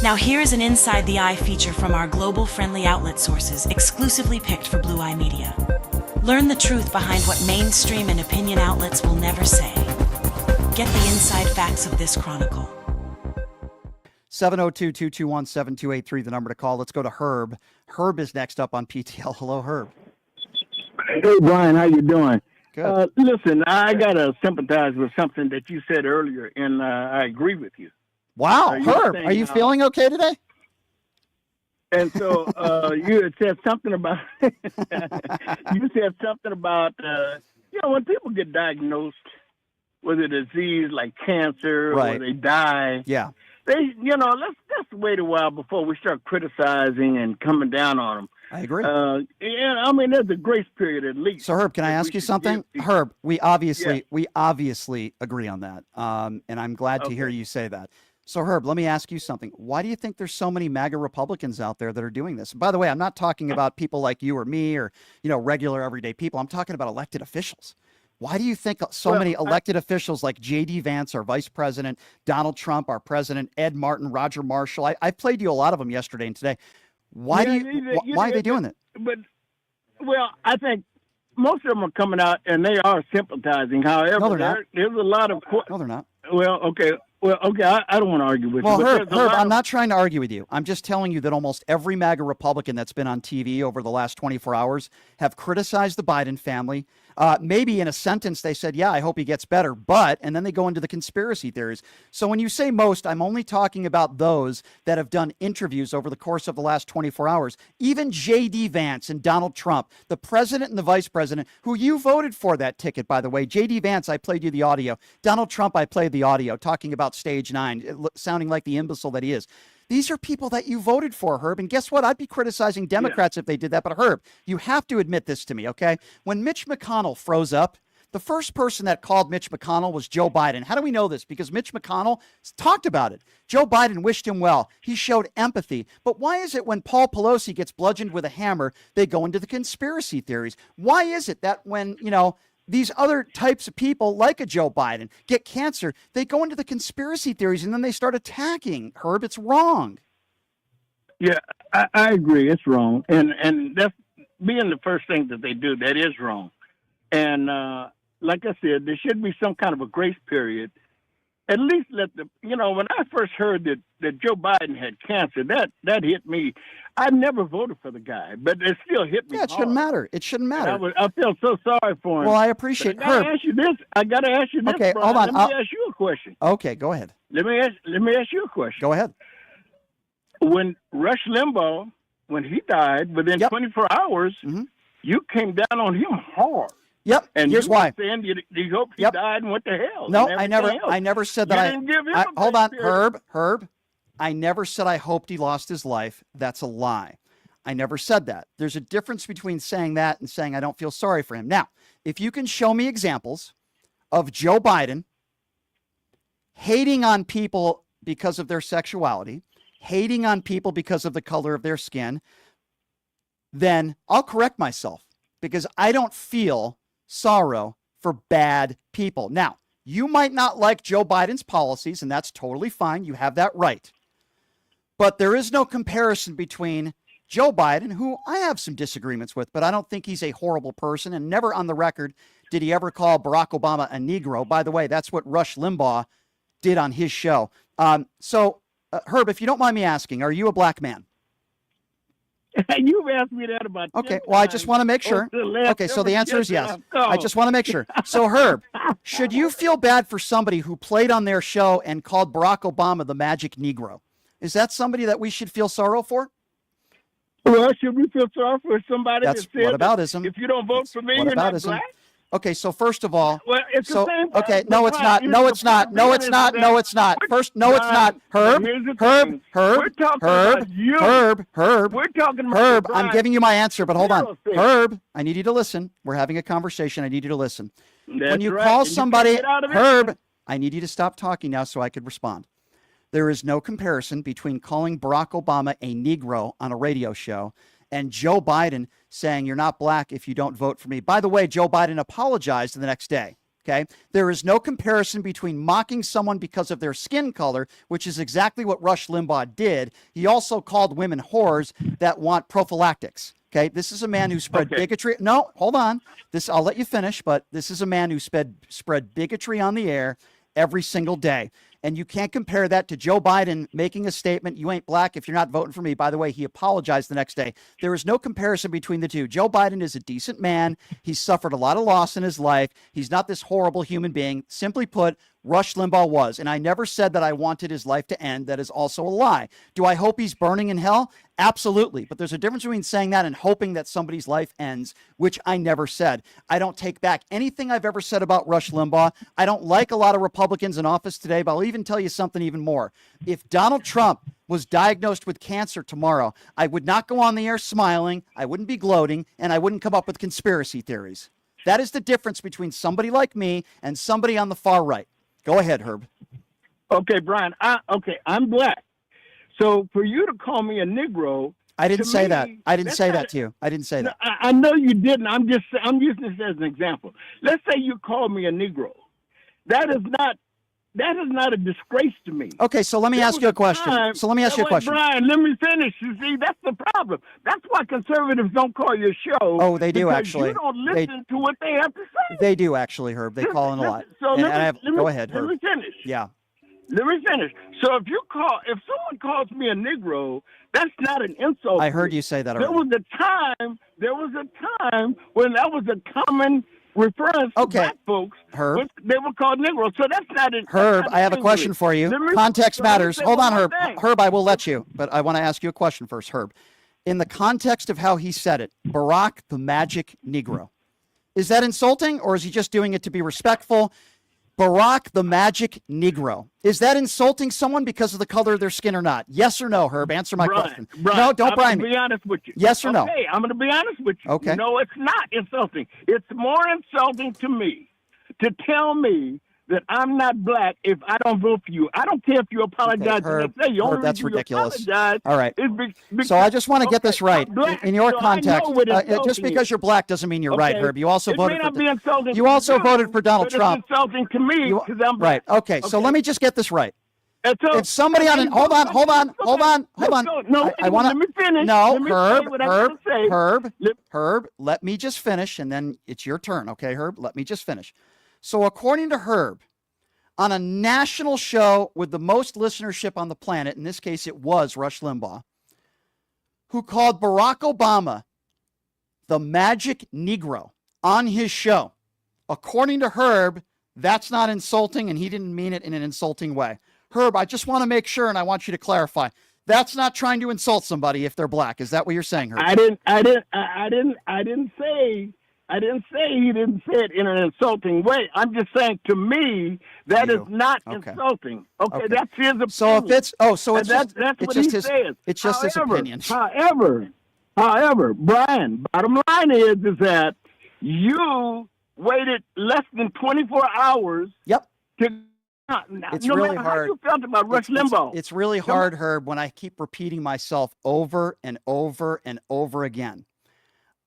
Now here is an Inside the Eye feature from our global friendly outlet sources exclusively picked for Blue Eye Media. Learn the truth behind what mainstream and opinion outlets will never say. Get the inside facts of this chronicle. 702-221-7283, the number to call. Let's go to Herb. Herb is next up on PTL. Hello, Herb. Hey, Brian, how you doing? Good. Listen, I got to sympathize with something that you said earlier, and I agree with you. Wow, Herb, are you feeling okay today? And so you had said something about, when people get diagnosed with a disease like cancer right. or they die. Yeah. Let's wait a while before we start criticizing and coming down on them. I agree. There's a grace period at least. So, Herb, can I ask you something? Herb, we obviously agree on that, and I'm glad to hear you say that. So, Herb, let me ask you something. Why do you think there's so many MAGA Republicans out there that are doing this? By the way, I'm not talking about people like you or me or, regular everyday people. I'm talking about elected officials. Why do you think so many elected officials like J.D. Vance, our vice president, Donald Trump, our president, Ed Martin, Roger Marshall? I played you a lot of them yesterday and today. Why are they doing it? I think most of them are coming out and they are sympathizing. However, no, they're not. There's a lot of... No, they're not. Well, okay. I don't want to argue with you. Herb, I'm not trying to argue with you. I'm just telling you that almost every MAGA Republican that's been on TV over the last 24 hours have criticized the Biden family. Maybe in a sentence they said, yeah, I hope he gets better, and then they go into the conspiracy theories. So when you say most, I'm only talking about those that have done interviews over the course of the last 24 hours. Even J.D. Vance and Donald Trump, the president and the vice president, who you voted for that ticket, by the way. J.D. Vance, I played you the audio. Donald Trump, I played the audio, talking about Stage 9, sounding like the imbecile that he is. These are people that you voted for, Herb. And guess what? I'd be criticizing Democrats if they did that. But Herb, you have to admit this to me, okay? When Mitch McConnell froze up, the first person that called Mitch McConnell was Joe Biden. How do we know this? Because Mitch McConnell talked about it. Joe Biden wished him well. He showed empathy. But why is it when Paul Pelosi gets bludgeoned with a hammer, they go into the conspiracy theories? Why is it that when, these other types of people, like a Joe Biden, get cancer, they go into the conspiracy theories and then they start attacking? Herb, it's wrong. Yeah, I agree. It's wrong. And that's being the first thing that they do, that is wrong. And like I said, there should be some kind of a grace period. At least when I first heard that Joe Biden had cancer, that hit me. I never voted for the guy, but it still hit me. Yeah, it shouldn't matter. It shouldn't matter. I feel so sorry for him. Well, I appreciate it. I got to ask you this. Okay, Brian. hold on. Let me ask you a question. Okay, go ahead. Let me ask you a question. Go ahead. When Rush Limbaugh, when he died, within 24 hours, you came down on him hard. Yep. And here's why. Saying you hope he died and what the hell? No, I never said that. Hold on, Herb. I never said I hoped he lost his life. That's a lie. I never said that. There's a difference between saying that and saying I don't feel sorry for him. Now, if you can show me examples of Joe Biden hating on people because of their sexuality, hating on people because of the color of their skin, then I'll correct myself because I don't feel sorrow for bad people. Now, you might not like Joe Biden's policies, and that's totally fine. You have that right. But there is no comparison between Joe Biden, who I have some disagreements with, but I don't think he's a horrible person, and never on the record did he ever call Barack Obama a Negro. By the way, that's what Rush Limbaugh did on his show. Herb, if you don't mind me asking, are you a black man? You've asked me that about 10 Okay, well, I just want to make sure. Okay, so the answer is yes. I just want to make sure. So, Herb, should you feel bad for somebody who played on their show and called Barack Obama the Magic Negro? Is that somebody that we should feel sorrow for? Well, should we feel sorry for somebody That's that said whataboutism. If you don't vote for me, you're not black? Okay, so first of all, well, it's the same. Okay, no, it's not. No, it's not. No, it's not. No, it's not. First, no, it's not. Herb. We're talking about you. Herb. We're talking about Herb. I'm giving you my answer, but hold on. Herb, I need you to listen. We're having a conversation. I need you to listen. When you call somebody, Herb, I need you to stop talking now so I could respond. There is no comparison between calling Barack Obama a Negro on a radio show and Joe Biden saying you're not black if you don't vote for me. By the way, Joe Biden apologized the next day. Okay. There is no comparison between mocking someone because of their skin color, which is exactly what Rush Limbaugh did. He also called women whores that want prophylactics. Okay. This is a man who spread bigotry. No, hold on. I'll let you finish, but this is a man who spread bigotry on the air every single day. And you can't compare that to Joe Biden making a statement, you ain't black if you're not voting for me. By the way, he apologized the next day. There is no comparison between the two. Joe Biden is a decent man. He's suffered a lot of loss in his life. He's not this horrible human being. Simply put, Rush Limbaugh was. And I never said that I wanted his life to end. That is also a lie. Do I hope he's burning in hell? Absolutely. But there's a difference between saying that and hoping that somebody's life ends, which I never said. I don't take back anything I've ever said about Rush Limbaugh. I don't like a lot of Republicans in office today, but I'll even tell you something even more. If Donald Trump was diagnosed with cancer tomorrow, I would not go on the air smiling, I wouldn't be gloating, and I wouldn't come up with conspiracy theories. That is the difference between somebody like me and somebody on the far right. Go ahead, Herb. Okay, Brian. I'm black. So for you to call me a Negro, I didn't say that. I didn't say that to you. I didn't say that. I know you didn't. I'm using this as an example. Let's say you call me a Negro. That is not a disgrace to me. Okay, so let me ask you a question. Brian, let me finish. You see, that's the problem. That's why conservatives don't call your show. Oh, they do actually. You don't listen to what they have to say. They do actually, Herb. They call in a lot. So go ahead, Herb. Let me finish. Yeah. Let me finish. So if someone calls me a Negro, that's not an insult. I heard you say that already. There was a time when that was a common reference to black folks. Herb. They were called Negroes. So that's not an Herb, I have a question for you. Context matters. Hold on, Herb. Herb, I will let you, but I want to ask you a question first, Herb. In the context of how he said it, Barack the Magic Negro, is that insulting or is he just doing it to be respectful? Barack the Magic Negro. Is that insulting someone because of the color of their skin or not? Yes or no, Herb? Answer my question. No, don't Brian me. I'm going to be honest with you. Yes or no? Okay, I'm going to be honest with you. Okay. No, it's not insulting. It's more insulting to me to tell me that I'm not black if I don't vote for you. I don't care if you apologize the next day. Herb, that's ridiculous. All right. So I just want to get this right. In your context, just because you're black doesn't mean you're right, Herb. You also voted for Donald Trump. It's insulting to me because I'm black. Right. Okay. So let me just get this right. If somebody on it, hold on. No, I want to. Let me finish. No, Herb, let me just finish, and then it's your turn. Okay, Herb, let me just finish. So according to Herb, on a national show with the most listenership on the planet, in this case it was Rush Limbaugh, who called Barack Obama the Magic Negro on his show, according to Herb, that's not insulting, and he didn't mean it in an insulting way. Herb, I just want to make sure, and I want you to clarify. That's not trying to insult somebody if they're black. Is that what you're saying, Herb? I didn't say he didn't say it in an insulting way. I'm just saying, to me, that is not insulting. Okay, that's his opinion. So if it's that's what he says. It's just his opinion. However, Brian, bottom line is that you waited less than 24 hours. Yep. It's really hard. How you felt about Rush Limbaugh? It's really hard, Herb, when I keep repeating myself over and over and over again.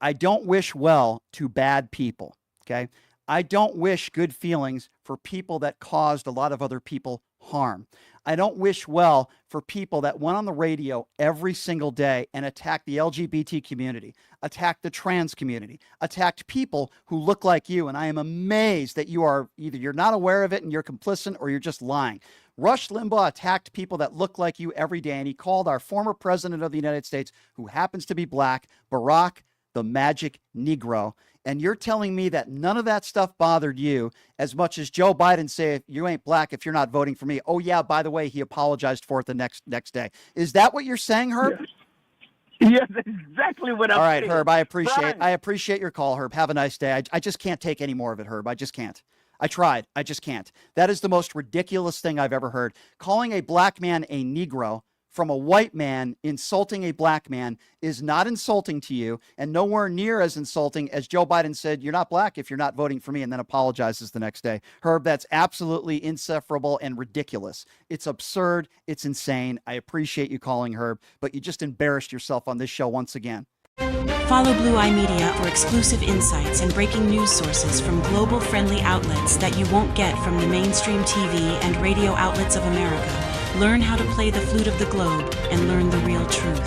I don't wish well to bad people, okay? I don't wish good feelings for people that caused a lot of other people harm. I don't wish well for people that went on the radio every single day and attacked the LGBT community, attacked the trans community, attacked people who look like you. And I am amazed that you are you're not aware of it and you're complicit or you're just lying. Rush Limbaugh attacked people that look like you every day. And he called our former president of the United States, who happens to be black, Barack the Magic Negro. And you're telling me that none of that stuff bothered you as much as Joe Biden said, you ain't black if you're not voting for me. Oh, yeah, by the way, he apologized for it the next day. Is that what you're saying, Herb? Yes, that's exactly what I'm saying. All right, Herb, I appreciate your call, Herb. Have a nice day. I just can't take any more of it, Herb. I just can't. I tried. I just can't. That is the most ridiculous thing I've ever heard. Calling a black man a Negro from a white man insulting a black man is not insulting to you and nowhere near as insulting as Joe Biden said, you're not black if you're not voting for me, and then apologizes the next day. Herb, that's absolutely insufferable and ridiculous. It's absurd. It's insane. I appreciate you calling, Herb, but you just embarrassed yourself on this show once again. Follow Blue Eye Media for exclusive insights and breaking news sources from global-friendly outlets that you won't get from the mainstream TV and radio outlets of America. Learn how to play the flute of the globe and learn the real truth.